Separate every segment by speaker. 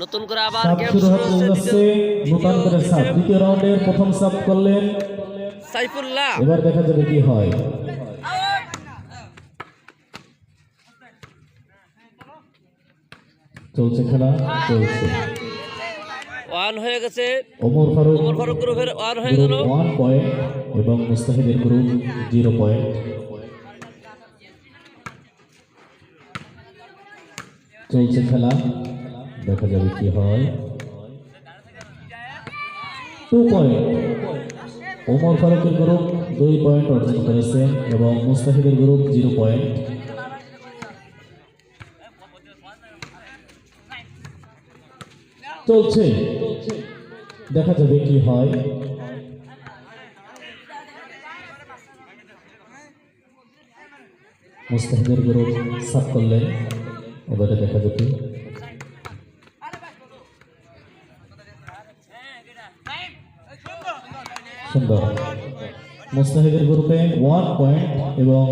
Speaker 1: নতুন করে আবার
Speaker 2: সাব
Speaker 1: গেম
Speaker 2: শুরু
Speaker 1: শুরু
Speaker 2: হতে
Speaker 1: হচ্ছে
Speaker 2: যাচ্ছে নতুন করে সাব দ্বিতীয় রাউন্ডের প্রথম সাব করলেন
Speaker 1: সাইফুল্লাহ।
Speaker 2: এবার দেখা যাবে কি হয় চলছে খেলা চলছে
Speaker 1: ওয়ান হয়ে গেছে
Speaker 2: ওমর ফারুক
Speaker 1: গ্রুপের ওয়ান হয়ে গেল।
Speaker 2: 1 পয়েন্ট এবং মুস্তাহিদের গ্রুপ 0 পয়েন্ট চলছে খেলা দেখা যাবে কি হয় 2 পয়েন্ট ওমর ফারুকের গ্রুপ 2 পয়েন্ট অর্জন করেছে এবং মুস্তাহিদের গ্রুপ 0 পয়েন্ট চলছে দেখা যাবে কি হয় মুস্তাহিদের গ্রুপ সাফ করলেন এবারে দেখা যাবে সুন্দর মুস্তাহিদের গ্রুপে 1 পয়েন্ট এবং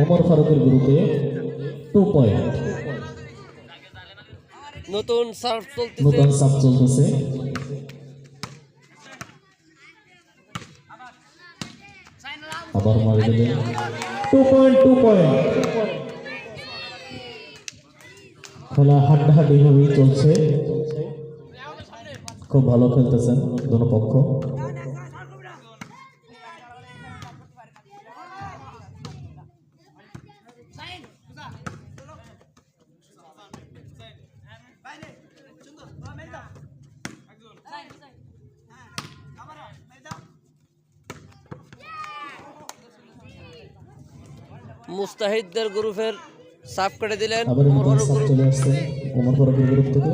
Speaker 2: ওমর ফারুকের গ্রুপে 2 পয়েন্ট
Speaker 1: নতুন সার্ভ
Speaker 2: চলতেছে আবার মারি দিলেন 2 পয়েন্ট খেলা হাড্ডাহাড্ডি ভাবে চলছে খুব ভালো খেলতেছেন দুটো পক্ষ
Speaker 1: মুস্তাহিদদের গ্রুপের সাফ করে দিলেন
Speaker 2: আবার চলে আসছে ওমর ফারুকের গ্রুপ থেকে